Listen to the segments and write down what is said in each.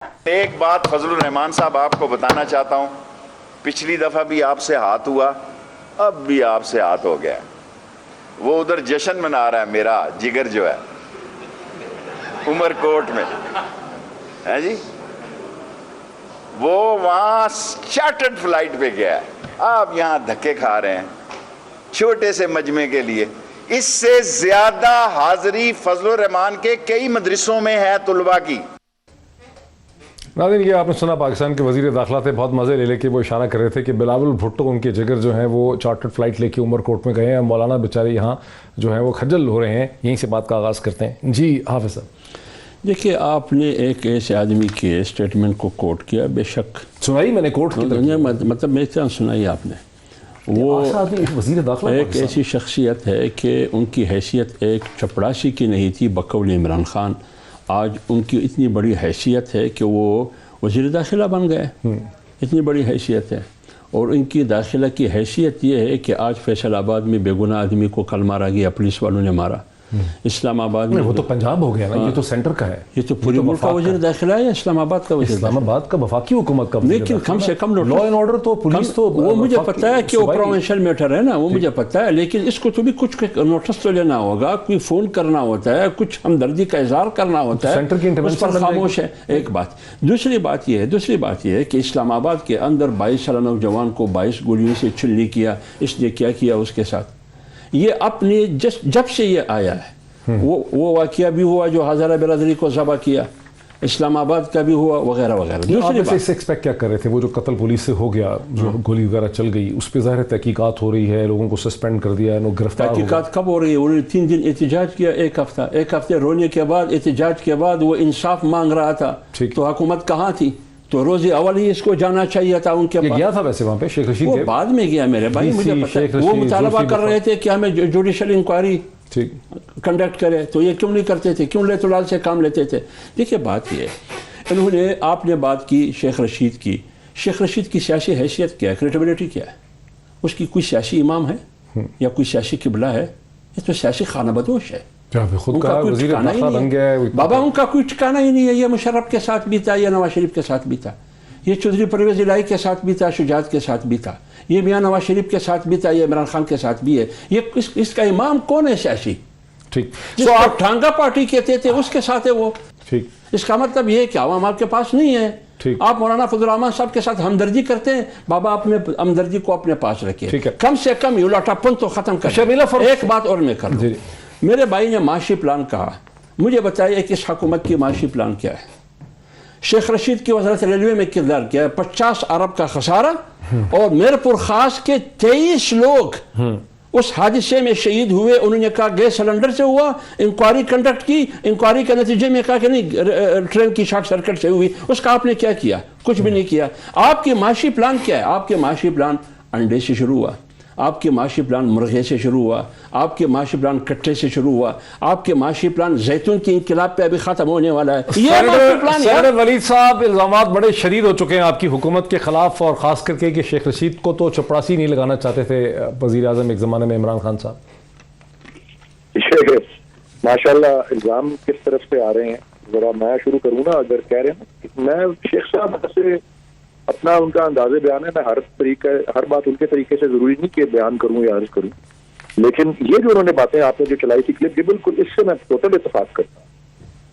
ایک بات فضل الرحمان صاحب آپ کو بتانا چاہتا ہوں، پچھلی دفعہ بھی آپ سے ہاتھ ہوا، اب بھی آپ سے ہاتھ ہو گیا. وہ ادھر جشن منا رہا ہے میرا جگر جو ہے عمر کوٹ میں ہے جی، وہ وہاں چارٹرڈ فلائٹ پہ گیا ہے، آپ یہاں دھکے کھا رہے ہیں چھوٹے سے مجمع کے لیے. اس سے زیادہ حاضری فضل الرحمان کے کئی مدرسوں میں ہے طلباء کی. ناظرین، یہ آپ نے سنا پاکستان کے وزیر داخلہ تھے، بہت مزے لے کے وہ اشارہ کر رہے تھے کہ بلاول بھٹو ان کے جگر جو ہیں وہ چارٹرڈ فلائٹ لے کے عمر کوٹ میں گئے ہیں. مولانا بیچارے یہاں جو ہیں وہ خجل ہو رہے ہیں. یہیں سے بات کا آغاز کرتے ہیں. جی حافظ صاحب. دیکھیے، آپ نے ایک ایسے آدمی کے اسٹیٹمنٹ کو کوٹ کیا، بے شک سنائی میں نے کوٹ کی مطلب میری طرح سنائی آپ نے. وہ وزیر داخلہ ایک ایسی شخصیت ہے کہ ان کی حیثیت ایک چپڑاسی کی نہیں تھی بقول عمران خان. آج ان کی اتنی بڑی حیثیت ہے کہ وہ وزیر داخلہ بن گئے. اتنی بڑی حیثیت ہے، اور ان کی داخلہ کی حیثیت یہ ہے کہ آج فیصل آباد میں بے گناہ آدمی کو کل مارا گیا، پولیس والوں نے مارا. اسلام آباد میں وہ تو پنجاب ہو گیا نا، یہ تو سینٹر کا ہے. یہ تو پوری ملک کا وزیر داخلہ ہے یا اسلام آباد کا وزیر؟ اسلام آباد کا وفاقی حکومت کا. لیکن کم سے کم لا اینڈ آرڈر تو پولیس تو وہ مجھے پتہ ہے کہ وہ پروونشل میٹر ہے نا، وہ مجھے پتہ ہے، لیکن اس کو تو بھی کچھ نوٹس تو لینا ہوگا، کوئی فون کرنا ہوتا ہے، کچھ ہمدردی کا اظہار کرنا ہوتا ہے. سینٹر کی اس پر خاموش ہے. ایک بات. دوسری بات یہ ہے کہ اسلام آباد کے اندر 22 سالہ نوجوان کو 22 گولیوں سے چھلنی کیا. اس نے کیا کیا اس کے ساتھ؟ یہ اپنے جب سے یہ آیا ہے وہ واقعہ بھی ہوا جو ہزارہ برادری کو ذبح کیا، اسلام آباد کا بھی ہوا، وغیرہ وغیرہ. دوسری بات سے ایکسپیکٹ کیا کر رہے تھے؟ وہ جو قتل پولیس سے ہو گیا، جو گولی وغیرہ چل گئی، اس پہ ظاہر تحقیقات ہو رہی ہے، لوگوں کو سسپینڈ کر دیا ہے، لوگ گرفتار ہو گئے. تحقیقات کب ہو رہی ہے؟ انہوں نے 3 دن احتجاج کیا، ایک ہفتے رونے کے بعد، احتجاج کے بعد وہ انصاف مانگ رہا تھا. تو حکومت کہاں تھی؟ تو روز اول ہی اس کو جانا چاہیے تھا. ان کے پاس گیا تھا ویسے وہاں پہ شیخ رشید، وہ بعد میں گیا میرے بھائی، مجھے پتہ ہے. وہ مطالبہ کر رہے تھے کہ ہمیں جوڈیشل انکوائری کنڈکٹ کرے، تو یہ کیوں نہیں کرتے تھے؟ کیوں لیت لال سے کام لیتے تھے؟ دیکھیے بات یہ ہے، آپ نے بات کی شیخ رشید کی. شیخ رشید کی سیاسی حیثیت کیا ہے؟ کریڈیبلٹی کیا ہے؟ اس کی کوئی سیاسی امام ہے یا کوئی سیاسی قبلہ ہے؟ یہ تو سیاسی خانہ بدوش ہے. خود کا وزیر داخلہ بن گیا ہے بابا. ان کا کوئی ٹھکانہ ہی نہیں ہے. یہ مشرف کے ساتھ بھی تھا، یہ نواز شریف کے ساتھ بھی تھا، یہ چودھری پرویز الہی کے ساتھ بھی تھا، شجاعت کے ساتھ بھی تھا، یہ میاں نواز شریف کے ساتھ بھی تھا، یہ عمران خان کے ساتھ بھی ہے. یہ اس کا امام کون ہے سیاسی؟ ٹھیک. جس کو آپ ٹھانگا پارٹی کہتے تھے اس کے ساتھ ہے وہ. ٹھیک. اس کا مطلب یہ ہے کہ عوام آپ کے پاس نہیں ہے. آپ مولانا فضل الرحمان صاحب کے ساتھ ہمدردی کرتے ہیں. بابا اپنے ہمدردی کو اپنے پاس رکھیے، کم سے کم یہ لوٹاپن تو ختم کر. ایک بات اور میں کر دوں. میرے بھائی نے معاشی پلان کہا، مجھے بتائیے کہ اس حکومت کی معاشی پلان کیا ہے؟ شیخ رشید کی وزارت ریلوے میں کردار کیا ہے؟ 50 ارب کا خسارہ، اور میرپور خاص کے 23 لوگ اس حادثے میں شہید ہوئے. انہوں نے کہا گیس سلنڈر سے ہوا، انکوائری کنڈکٹ کی، انکوائری کے نتیجے میں کہا کہ نہیں ٹرین کی شارٹ سرکٹ سے ہوئی. اس کا آپ نے کیا کیا؟ کچھ بھی نہیں کیا. آپ کی معاشی پلان کیا ہے؟ آپ کے معاشی پلان انڈے سے شروع ہوا، آپ کے معاشی پلان مرغے سے شروع ہوا، آپ کے معاشی پلان کٹھے سے شروع ہوا، آپ کے معاشی پلان زیتون کی انقلاب پہ ابھی ختم ہونے والا ہے. یہ معاشی پلان ہے. سینیٹر ولید صاحب، الزامات بڑے شدید ہو چکے ہیں آپ کی حکومت کے خلاف، اور خاص کر کے کہ شیخ رشید کو تو چپڑاسی نہیں لگانا چاہتے تھے وزیر اعظم ایک زمانے میں عمران خان صاحب. ماشاءاللہ الزام کس طرف سے آ رہے ہیں؟ ذرا میں شروع کروں نا. اگر کہہ رہے ہیں میں شیخ صاحب سے اپنا ان کا انداز بیان ہے، میں ہر بات ان کے طریقے سے ضروری نہیں کہ بیان کروں یا عرض کروں، لیکن یہ جو انہوں نے باتیں آپ نے جو چلائی تھی کلپ، یہ بالکل اس سے میں ٹوٹل اتفاق کرتا ہوں.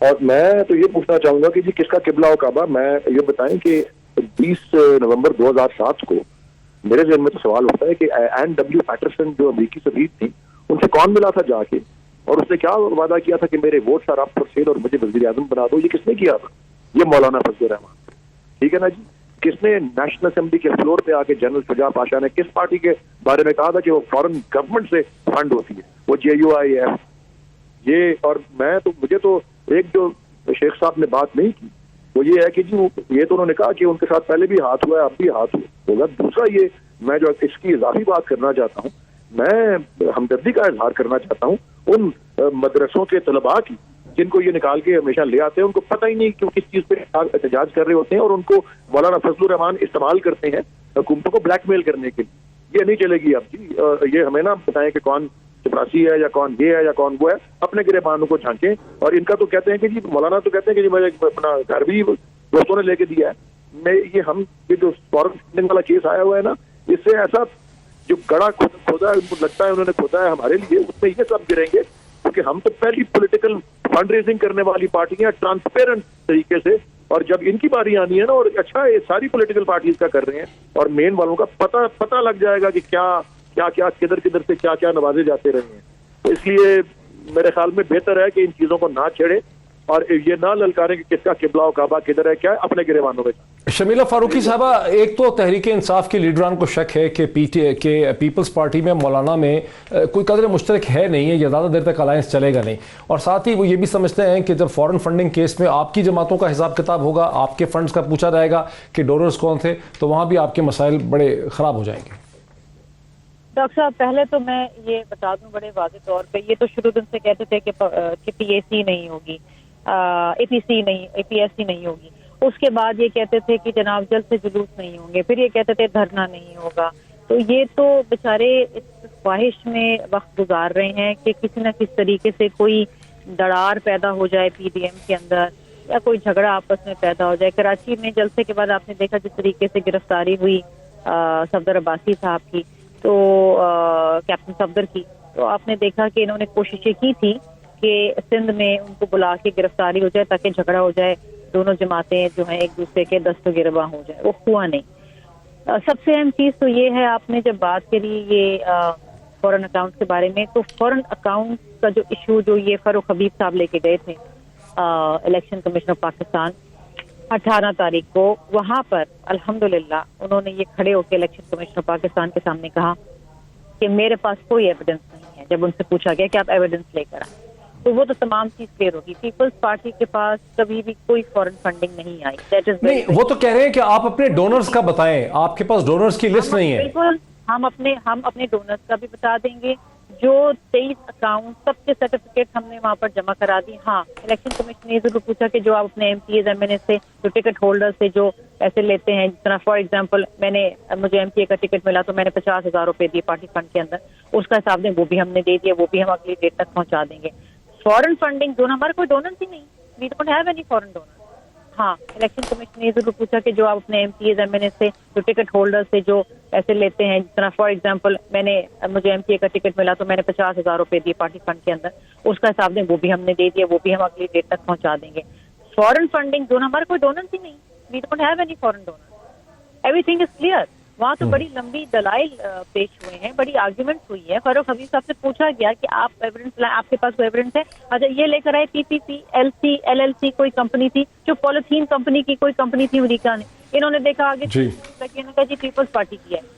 اور میں تو یہ پوچھنا چاہوں گا کہ جی کس کا قبلہ و کعبہ؟ میں یہ بتائیں کہ 20 نومبر 2007 کو میرے ذہن میں تو سوال ہوتا ہے کہ این ڈبلیو پیٹرسن جو امریکی سفیر تھی، ان سے کون ملا تھا جا کے، اور اس نے کیا وعدہ کیا تھا کہ میرے votes are up for sale اور مجھے وزیر اعظم بنا دو؟ یہ کس نے کیا تھا؟ یہ مولانا فضل الرحمان. ٹھیک ہے نا جی. کس نے نیشنل اسمبلی کے فلور پہ آ کے جنرل شجاع پاشا نے کس پارٹی کے بارے میں کہا تھا کہ وہ فورن گورنمنٹ سے فنڈ ہوتی ہے، وہ JUIF. یہ اور میں تو مجھے تو ایک جو شیخ صاحب نے بات نہیں کی وہ یہ ہے کہ جی یہ تو انہوں نے کہا کہ ان کے ساتھ پہلے بھی ہاتھ ہوا ہے، اب بھی ہاتھ ہوگا. دوسرا یہ میں جو اس کی اضافی بات کرنا چاہتا ہوں، میں ہمدردی کا اظہار کرنا چاہتا ہوں ان مدرسوں کے طلباء کی جن کو یہ نکال کے ہمیشہ لے آتے ہیں. ان کو پتہ ہی نہیں کہ کس چیز پہ احتجاج کر رہے ہوتے ہیں، اور ان کو مولانا فضل الرحمان استعمال کرتے ہیں حکومتوں کو بلیک میل کرنے کے لیے. یہ نہیں چلے گی اب جی. یہ ہمیں نہ بتائیں کہ کون چپراسی ہے یا کون یہ ہے یا کون وہ ہے. اپنے گرے بانوں کو جھانکیں. اور ان کا تو کہتے ہیں کہ جی مولانا تو کہتے ہیں کہ جی میں اپنا گھر بھی دوستوں نے لے کے دیا ہے. میں یہ ہم یہ جو فورن فنڈنگ والا کیس آیا ہوا ہے نا, اس سے ایسا جو گڑا کھودا لگتا ہے انہوں نے کھودا ہے ہمارے لیے, اس میں یہ سب گریں گے, کیونکہ ہم تو پہلی پولیٹیکل فنڈ ریزنگ کرنے والی پارٹیاں ٹرانسپیرنٹ طریقے سے, اور جب ان کی باری آنی ہے نا, اور اچھا یہ ساری پولیٹیکل پارٹیز کا کر رہے ہیں, اور مین والوں کا پتہ لگ جائے گا کہ کیا کدھر سے کیا نوازے جاتے رہے ہیں. تو اس لیے میرے خیال میں بہتر ہے کہ ان چیزوں کو نہ چھیڑے اور یہ نہ للکاریں کہ کس کا قبلہ و کعبہ کدھر ہے, کیا ہے, اپنے گریبانوں میں. شمیلہ فاروقی صاحبہ, ایک تو تحریک انصاف کے لیڈران کو شک ہے کہ پیپلز پارٹی میں مولانا میں کوئی قدر مشترک ہے نہیں ہے, یہ زیادہ دیر تک الائنس چلے گا نہیں, اور ساتھ ہی وہ یہ بھی سمجھتے ہیں کہ جب فورن فنڈنگ کیس میں آپ کی جماعتوں کا حساب کتاب ہوگا, آپ کے فنڈز کا پوچھا جائے گا کہ ڈونرز کون تھے, تو وہاں بھی آپ کے مسائل بڑے خراب ہو جائیں گے. ڈاکٹر صاحب, پہلے تو میں یہ بتا دوں بڑے واضح طور پہ, یہ تو شروع دن سے کہتے تھے کہ پی اے سی نہیں ہوگی, اے پی ایس سی نہیں ہوگی, اس کے بعد یہ کہتے تھے کہ جناب جلد سے جلوس نہیں ہوں گے, پھر یہ کہتے تھے دھرنا نہیں ہوگا. تو یہ تو بیچارے اس خواہش میں وقت گزار رہے ہیں کہ کسی نہ کسی طریقے سے کوئی دراڑ پیدا ہو جائے پی ڈی ایم کے اندر, یا کوئی جھگڑا آپس میں پیدا ہو جائے. کراچی میں جلسے کے بعد آپ نے دیکھا جس طریقے سے گرفتاری ہوئی صفدر عباسی صاحب کی, تو کیپٹن صفدر کی, تو آپ نے دیکھا کہ انہوں نے کوششیں کی تھی کہ سندھ میں ان کو بلا کے گرفتاری ہو جائے تاکہ جھگڑا ہو جائے, دونوں جماعتیں جو ہیں ایک دوسرے کے دست و گرباں ہو جائے. وہ ہوا نہیں. سب سے اہم چیز تو یہ ہے, آپ نے جب بات کری یہ فورن اکاؤنٹ کے بارے میں, تو فورن اکاؤنٹ کا جو ایشو جو یہ فاروق حبیب صاحب لے کے گئے تھے الیکشن کمیشن آف پاکستان 18 تاریخ کو, وہاں پر الحمدللہ انہوں نے یہ کھڑے ہو کے الیکشن کمیشن آف پاکستان کے سامنے کہا کہ میرے پاس کوئی ایویڈنس نہیں ہے. جب ان سے پوچھا گیا کہ آپ ایویڈنس لے کر آئیں, تو وہ تو تمام چیز کلیئر ہوگی. پیپلز پارٹی کے پاس کبھی بھی کوئی فورن فنڈنگ نہیں آئی. نہیں, وہ تو کہہ رہے ہیں کہ آپ اپنے ڈونرز کا بتائیں, آپ کے پاس ڈونرز کی لسٹ نہیں ہے. بالکل, ہم اپنے ڈونرز کا بھی بتا دیں گے. جو 23 اکاؤنٹ سب کے سرٹیفکیٹ ہم نے وہاں پر جمع کرا دی. ہاں, الیکشن کمیشن نے یہ ضرور پوچھا کہ جو آپ اپنے M P As M N A سے جو ٹکٹ ہولڈر سے جو پیسے لیتے ہیں, جس طرح فار ایگزامپل مجھے ایم پی اے کا ٹکٹ ملا تو میں نے 50,000 روپے دیے پارٹی فنڈ کے اندر, اس کا حساب دیں, وہ بھی ہم نے دے دیا, وہ بھی ہم اگلی ڈیٹ تک پہنچا دیں گے. فورن فنڈنگ دونوں, ہمارے کوئی ڈونرز ہی نہیں, we don't have any foreign donor. ہاں, الیکشن کمیشن نے یہ ضرور پوچھا کہ جو آپ اپنے M P As M N A سے جو ٹکٹ ہولڈر سے جو پیسے لیتے ہیں, جس طرح فار ایگزامپل مجھے ایم پی اے کا ٹکٹ ملا تو میں نے 50,000 روپے دیے پارٹی فنڈ کے اندر, اس کا حساب دیں, وہ بھی ہم نے دے دیا, وہ بھی ہم اگلی ڈیٹ تک پہنچا دیں گے. فورن فنڈنگ دونوں, ہمارے کوئی ڈونرز ہی نہیں, we don't have any foreign donor. Everything is clear. وہاں تو بڑی لمبی دلائل پیش ہوئے ہیں, بڑی آرگیومنٹ ہوئی ہے. فاروق حبیب صاحب سے پوچھا گیا کہ آپ ایویڈنس لائیں, آپ کے پاس کوئی ایویڈنس ہے؟ اچھا, یہ لے کر آئے P P C L C L L C کوئی کمپنی تھی, جو پولیتھین کمپنی کی کوئی کمپنی تھی امریکہ نے. انہوں نے دیکھا آگے, جی پیپلز پارٹی کی ہے.